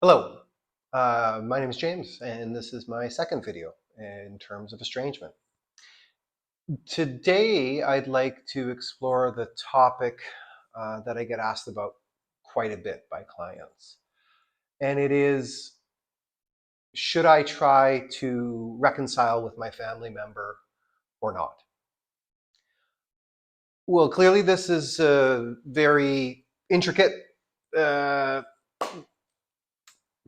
Hello, my name is James, and this is my second video in terms of estrangement. Today, I'd like to explore the topic that I get asked about quite a bit by clients, and it is, should I try to reconcile with my family member or not? Well, clearly this is a very intricate uh,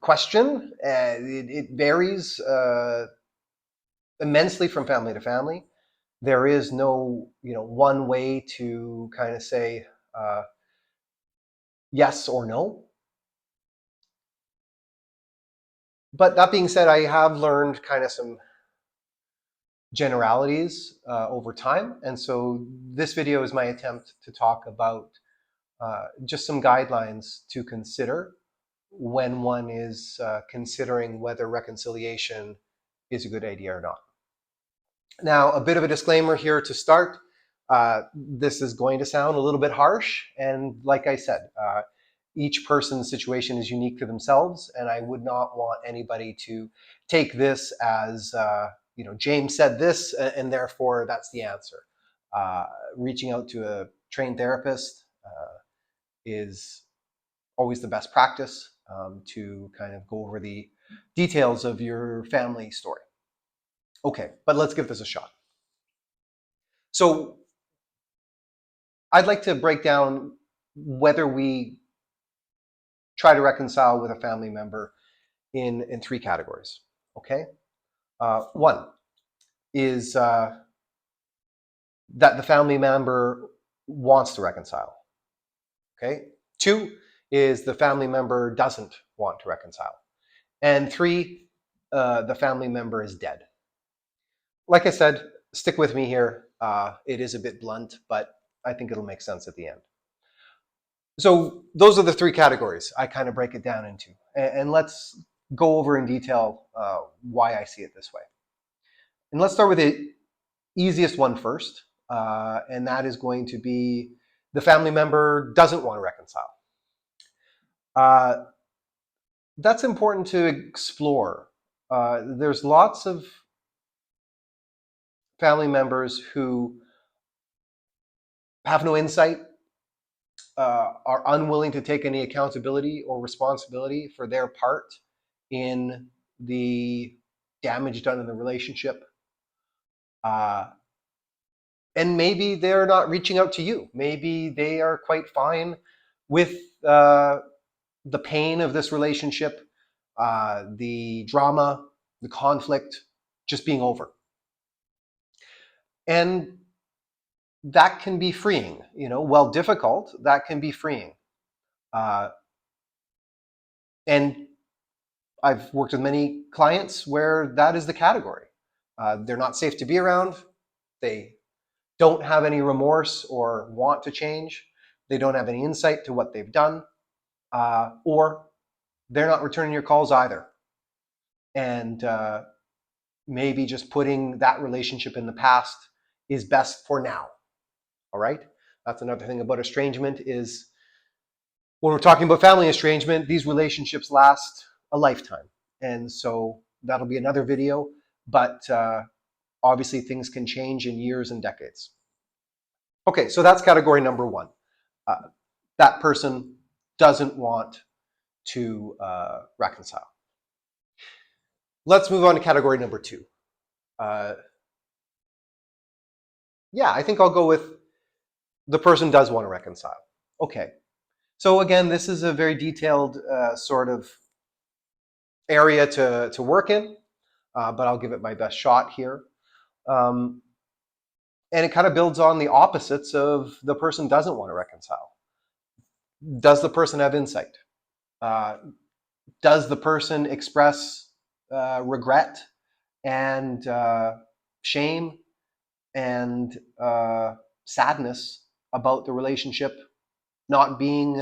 question. It varies immensely from family to family. There is no, one way to kind of say yes or no. But that being said, I have learned kind of some generalities over time. And so this video is my attempt to talk about just some guidelines to consider when one is considering whether reconciliation is a good idea or not. Now, a bit of a disclaimer here to start. This is going to sound a little bit harsh. And like I said, each person's situation is unique to themselves. And I would not want anybody to take this as, James said this, and therefore that's the answer. Reaching out to a trained therapist is always the best practice to kind of go over the details of your family story. Okay, but let's give this a shot. So I'd like to break down whether we try to reconcile with a family member in three categories, okay? One is that the family member wants to reconcile, okay? Two is the family member doesn't want to reconcile. And three, the family member is dead. Like I said, stick with me here. It is a bit blunt, but I think it'll make sense at the end. So those are the three categories I kind of break it down into. And let's go over in detail why I see it this way. And let's start with the easiest one first, and that is going to be the family member doesn't want to reconcile. That's important to explore. There's lots of family members who have no insight, are unwilling to take any accountability or responsibility for their part in the damage done in the relationship. And maybe they're not reaching out to you. Maybe they are quite fine with the pain of this relationship, the drama, the conflict just being over. And that can be freeing, while difficult, that can be freeing. And I've worked with many clients where that is the category. They're not safe to be around. They don't have any remorse or want to change. They don't have any insight to what they've done, or they're not returning your calls either. And maybe just putting that relationship in the past is best for now. All right. That's another thing about estrangement is when we're talking about family estrangement, these relationships last a lifetime. And so that'll be another video, but obviously things can change in years and decades. Okay, so that's category number one. That person doesn't want to reconcile. Let's move on to category number two. I think I'll go with the person does want to reconcile. Okay, so again, this is a very detailed sort of area to work in, but I'll give it my best shot here. And it kind of builds on the opposites of the person doesn't want to reconcile. Does the person have insight? Does the person express regret and shame and sadness about the relationship not being,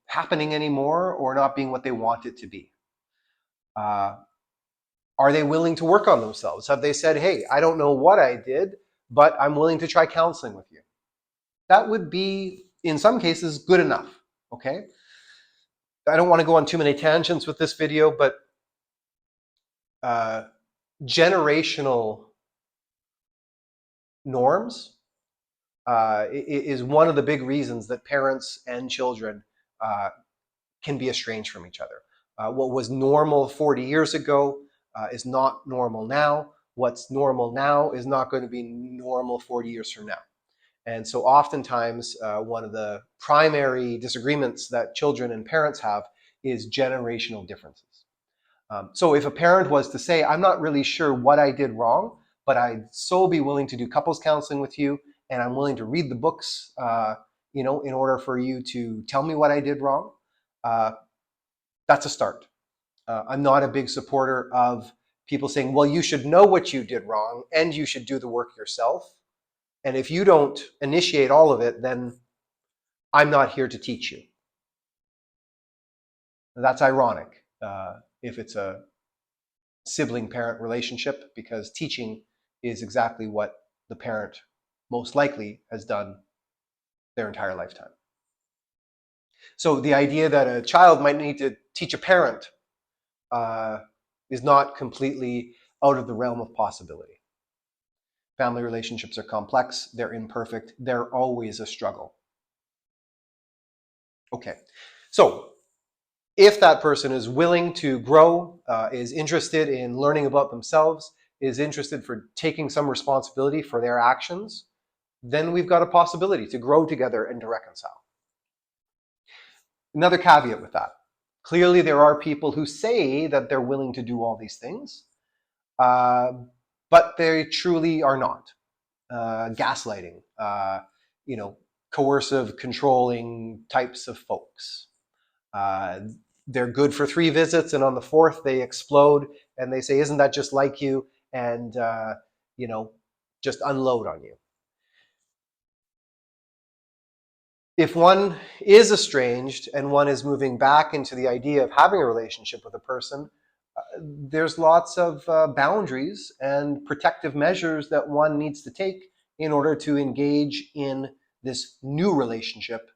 happening anymore or not being what they want it to be? Are they willing to work on themselves? Have they said, hey, I don't know what I did, but I'm willing to try counseling with you? That would be, in some cases, good enough. Okay? I don't want to go on too many tangents with this video, but generational norms is one of the big reasons that parents and children can be estranged from each other. What was normal 40 years ago is not normal now. What's normal now is not going to be normal 40 years from now. And so oftentimes, one of the primary disagreements that children and parents have is generational differences. So if a parent was to say, I'm not really sure what I did wrong, but I'd so be willing to do couples counseling with you, and I'm willing to read the books, in order for you to tell me what I did wrong, uh, that's a start. I'm not a big supporter of people saying, well, you should know what you did wrong and you should do the work yourself. And if you don't initiate all of it, then I'm not here to teach you. That's ironic if it's a sibling-parent relationship, because teaching is exactly what the parent most likely has done their entire lifetime. So the idea that a child might need to teach a parent is not completely out of the realm of possibility. Family relationships are complex, they're imperfect, they're always a struggle. Okay, so if that person is willing to grow, is interested in learning about themselves, is interested for taking some responsibility for their actions, then we've got a possibility to grow together and to reconcile. Another caveat with that. Clearly, there are people who say that they're willing to do all these things, but they truly are not. Gaslighting, coercive, controlling types of folks. They're good for 3 visits, and on the 4th they explode, and they say, "Isn't that just like you?" And just unload on you. If one is estranged and one is moving back into the idea of having a relationship with a person, there's lots of boundaries and protective measures that one needs to take in order to engage in this new relationship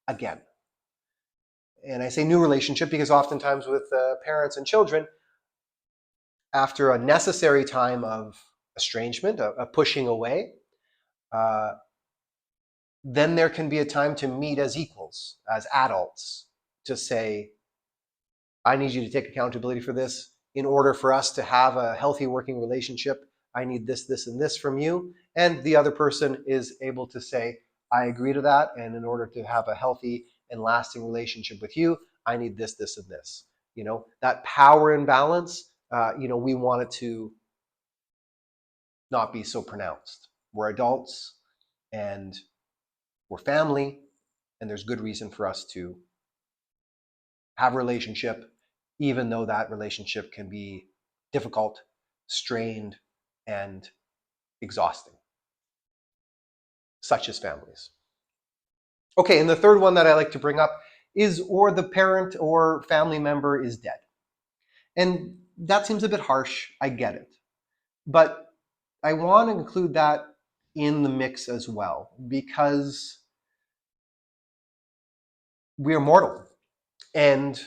again. And I say new relationship because oftentimes with parents and children, after a necessary time of estrangement, a pushing away, uh, then there can be a time to meet as equals, as adults, to say, I need you to take accountability for this. In order for us to have a healthy working relationship, I need this, this, and this from you. And the other person is able to say, I agree to that. And in order to have a healthy and lasting relationship with you, I need this, this, and this. That power imbalance, we want it to not be so pronounced. We're adults and we're family, and there's good reason for us to have a relationship, even though that relationship can be difficult, strained, and exhausting, such as families. Okay, and the third one that I like to bring up is, or the parent or family member is dead. And that seems a bit harsh, I get it. But I want to include that in the mix as well, because we are mortal and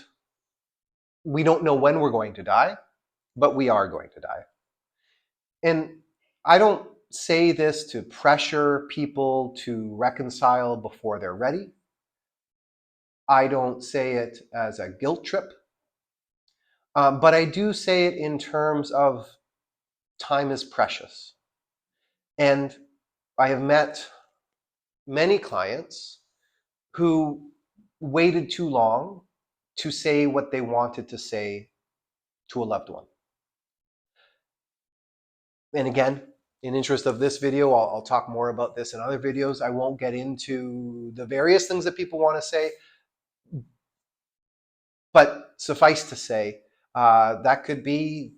we don't know when we're going to die, but we are going to die. And I don't say this to pressure people to reconcile before they're ready. I don't say it as a guilt trip. But I do say it in terms of time is precious. And I have met many clients who waited too long to say what they wanted to say to a loved one. And again, in interest of this video, I'll talk more about this in other videos. I won't get into the various things that people want to say, but suffice to say, that could be,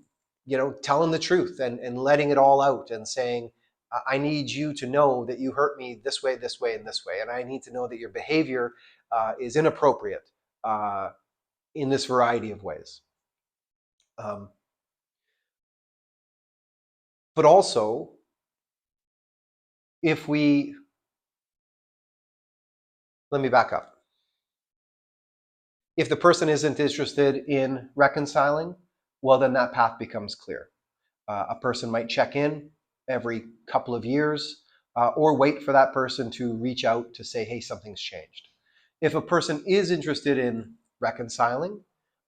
telling the truth and letting it all out and saying, I need you to know that you hurt me this way, this way, and this way. And I need to know that your behavior is inappropriate in this variety of ways. But also, if we Let me back up. If the person isn't interested in reconciling, well, then that path becomes clear. A person might check in every couple of years or wait for that person to reach out to say, hey, something's changed. If a person is interested in reconciling,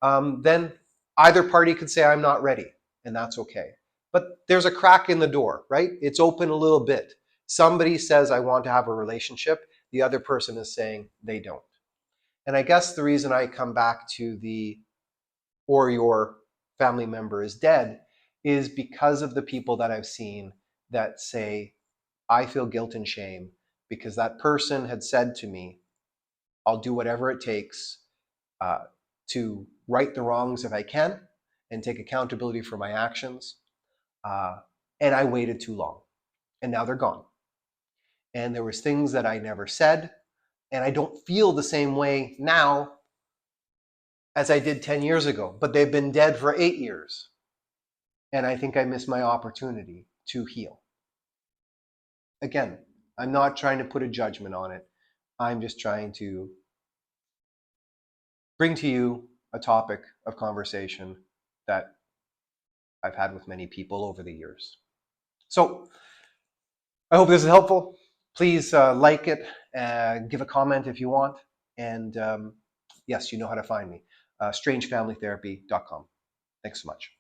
then either party could say, I'm not ready, and that's okay. But there's a crack in the door, right? It's open a little bit. Somebody says, I want to have a relationship. The other person is saying they don't. And I guess the reason I come back to the or your family member is dead is because of the people that I've seen that say, I feel guilt and shame because that person had said to me, I'll do whatever it takes to right the wrongs if I can and take accountability for my actions. And I waited too long. And now they're gone. And there was things that I never said. And I don't feel the same way now as I did 10 years ago, but they've been dead for 8 years. And I think I missed my opportunity to heal. Again, I'm not trying to put a judgment on it. I'm just trying to bring to you a topic of conversation that I've had with many people over the years. So I hope this is helpful. Please like it, give a comment if you want. And yes, you know how to find me. Strangefamilytherapy.com. Thanks so much.